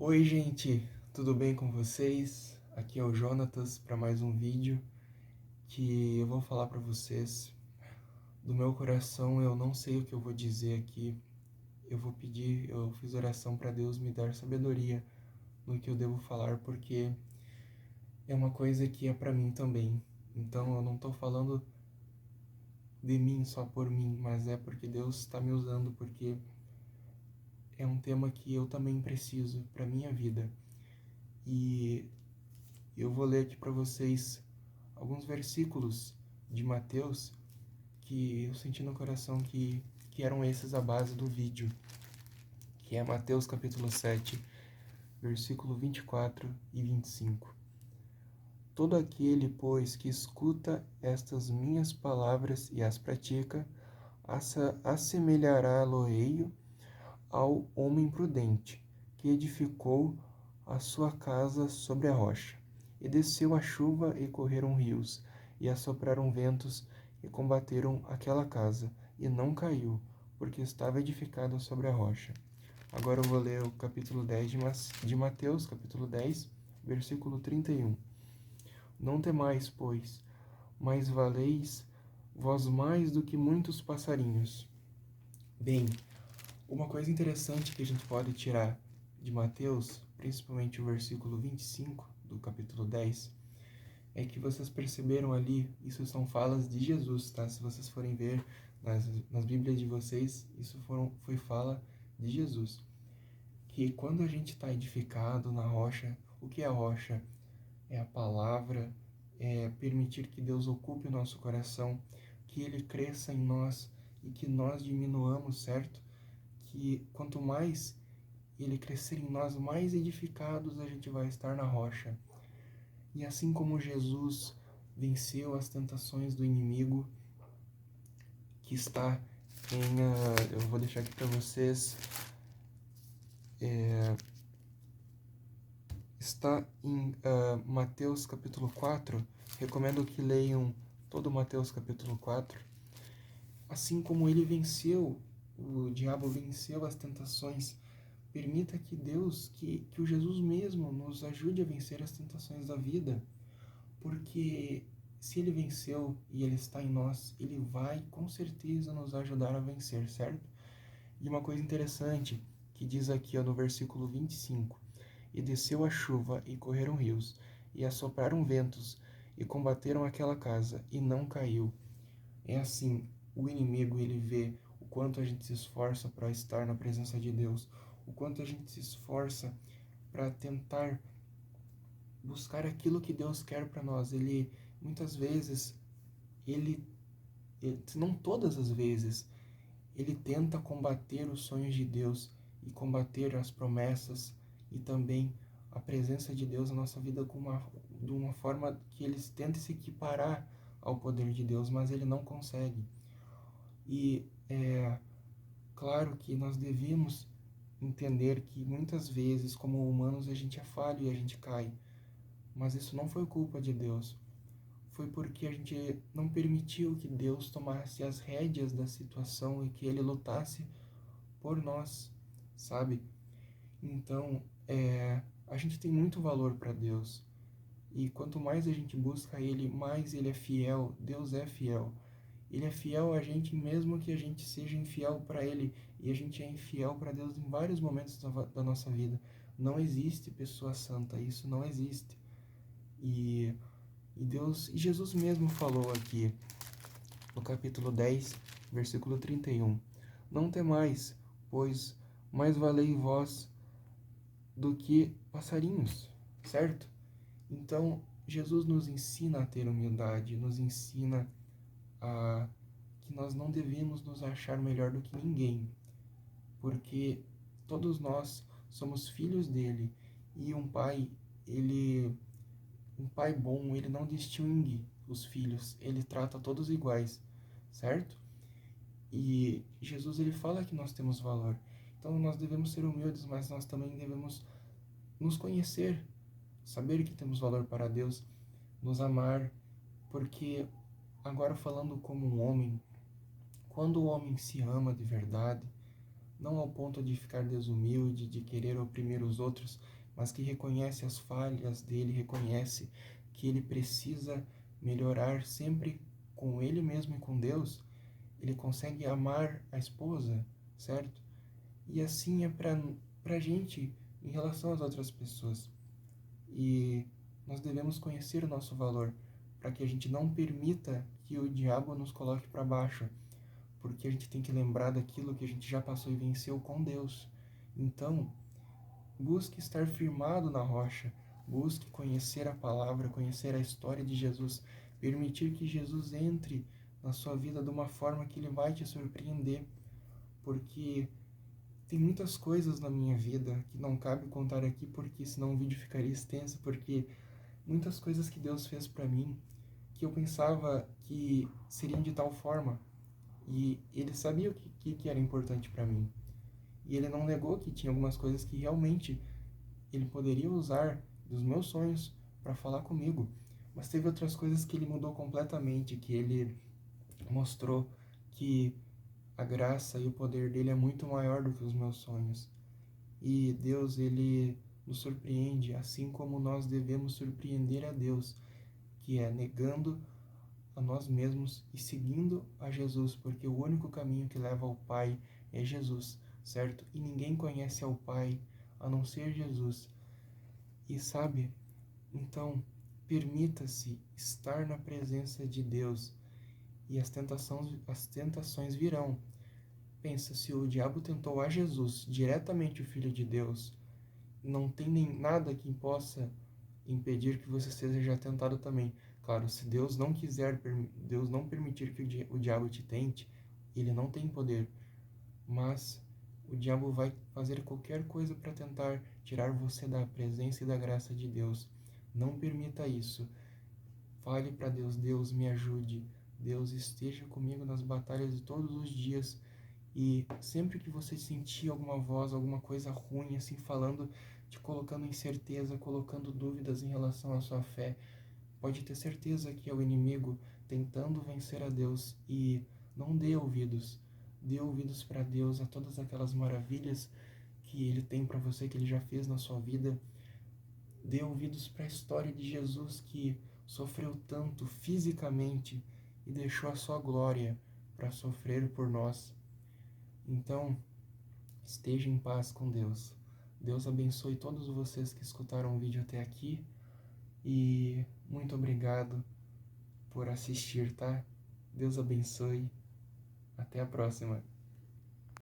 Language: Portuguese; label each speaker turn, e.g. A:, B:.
A: Oi, gente, tudo bem com vocês? Aqui é o Jonatas para mais um vídeo que eu vou falar para vocês do meu coração. Eu não sei o que eu vou dizer aqui. Eu fiz oração para Deus me dar sabedoria no que eu devo falar, porque é uma coisa que é para mim também. Então eu não estou falando de mim só por mim, mas é porque Deus está me usando, porque é um tema que eu também preciso para minha vida. E eu vou ler aqui para vocês alguns versículos de Mateus que eu senti no coração que eram esses a base do vídeo, que é Mateus capítulo 7, versículo 24 e 25. Todo aquele, pois, que escuta estas minhas palavras e as pratica, assemelhará-lo-ei ao homem prudente, que edificou a sua casa sobre a rocha. E desceu a chuva, e correram rios, e assopraram ventos, e combateram aquela casa, e não caiu, porque estava edificada sobre a rocha. Agora eu vou ler o capítulo 10 de Mateus, capítulo 10, versículo 31. Não temais, pois, mas valeis vós mais do que muitos passarinhos. Bem, uma coisa interessante que a gente pode tirar de Mateus, principalmente o versículo 25 do capítulo 10, é que vocês perceberam ali, isso são falas de Jesus, tá? Se vocês forem ver nas Bíblias de vocês, foi fala de Jesus. Que quando a gente está edificado na rocha, o que é a rocha? É a palavra, é permitir que Deus ocupe o nosso coração, que Ele cresça em nós e que nós diminuamos, certo? Que quanto mais Ele crescer em nós, mais edificados a gente vai estar na rocha. E assim como Jesus venceu as tentações do inimigo, que está em. Eu vou deixar aqui para vocês. Está em Mateus capítulo 4. Recomendo que leiam todo Mateus capítulo 4. Assim como ele venceu, o diabo venceu as tentações, permita que Deus, que o Jesus mesmo nos ajude a vencer as tentações da vida. Porque se ele venceu e ele está em nós, ele vai com certeza nos ajudar a vencer, certo? E uma coisa interessante que diz aqui no versículo 25: E desceu a chuva, e correram rios, e assopraram ventos, e combateram aquela casa, e não caiu. É assim, o inimigo ele vê o quanto a gente se esforça para estar na presença de Deus, o quanto a gente se esforça para tentar buscar aquilo que Deus quer para nós. Ele muitas vezes, ele, não todas as vezes, ele tenta combater os sonhos de Deus e combater as promessas e também a presença de Deus na nossa vida de uma forma que ele tenta se equiparar ao poder de Deus, mas ele não consegue. E é claro que nós devemos entender que muitas vezes, como humanos, a gente é falho e a gente cai, mas isso não foi culpa de Deus. Foi porque a gente não permitiu que Deus tomasse as rédeas da situação e que Ele lutasse por nós, sabe? Então, a gente tem muito valor para Deus. E quanto mais a gente busca Ele, mais Ele é fiel. Deus é fiel. Ele é fiel a gente mesmo que a gente seja infiel para Ele. E a gente é infiel para Deus em vários momentos da nossa vida. Não existe pessoa santa, isso não existe. E e Jesus mesmo falou aqui no capítulo 10, versículo 31. Não temais, pois mais valei vós do que passarinhos, certo? Então, Jesus nos ensina a ter humildade, nos ensina a que nós não devemos nos achar melhor do que ninguém, porque todos nós somos filhos dele e ele um pai bom, ele não distingue os filhos, ele trata todos iguais, certo? E Jesus ele fala que nós temos valor. Então nós devemos ser humildes, mas nós também devemos nos conhecer, saber que temos valor para Deus, nos amar, porque agora falando como um homem, quando o homem se ama de verdade, não ao ponto de ficar desumilde, de querer oprimir os outros, mas que reconhece as falhas dele, reconhece que ele precisa melhorar sempre com ele mesmo e com Deus, ele consegue amar a esposa, certo? E assim é para gente em relação às outras pessoas. E nós devemos conhecer o nosso valor, para que a gente não permita que o diabo nos coloque para baixo, porque a gente tem que lembrar daquilo que a gente já passou e venceu com Deus. Então, busque estar firmado na rocha, busque conhecer a palavra, conhecer a história de Jesus, permitir que Jesus entre na sua vida de uma forma que ele vai te surpreender, porque tem muitas coisas na minha vida que não cabe contar aqui, porque senão o vídeo ficaria extenso, porque muitas coisas que Deus fez para mim que eu pensava que seriam de tal forma, e ele sabia o que era importante para mim. E ele não negou que tinha algumas coisas que realmente ele poderia usar dos meus sonhos para falar comigo. Mas teve outras coisas que ele mudou completamente, que ele mostrou que a graça e o poder dele é muito maior do que os meus sonhos. E Deus, ele nos surpreende, assim como nós devemos surpreender a Deus, que é negando a nós mesmos e seguindo a Jesus, porque o único caminho que leva ao Pai é Jesus, certo? E ninguém conhece ao Pai a não ser Jesus. E sabe, então, permita-se estar na presença de Deus e as tentações virão. Pensa, se o diabo tentou a Jesus, diretamente o Filho de Deus, não tem nem nada que possa impedir que você seja tentado também. Claro, se Deus não quiser, Deus não permitir que o diabo te tente, ele não tem poder. Mas o diabo vai fazer qualquer coisa para tentar tirar você da presença e da graça de Deus. Não permita isso. Fale para Deus: Deus, me ajude. Deus, esteja comigo nas batalhas de todos os dias. E sempre que você sentir alguma voz, alguma coisa ruim, assim, falando, te colocando incerteza, colocando dúvidas em relação à sua fé, pode ter certeza que é o inimigo tentando vencer a Deus. E não dê ouvidos. Dê ouvidos para Deus, a todas aquelas maravilhas que Ele tem para você, que Ele já fez na sua vida. Dê ouvidos para a história de Jesus, que sofreu tanto fisicamente e deixou a sua glória para sofrer por nós. Então, esteja em paz com Deus. Deus abençoe todos vocês que escutaram o vídeo até aqui e muito obrigado por assistir, tá? Deus abençoe. Até a próxima.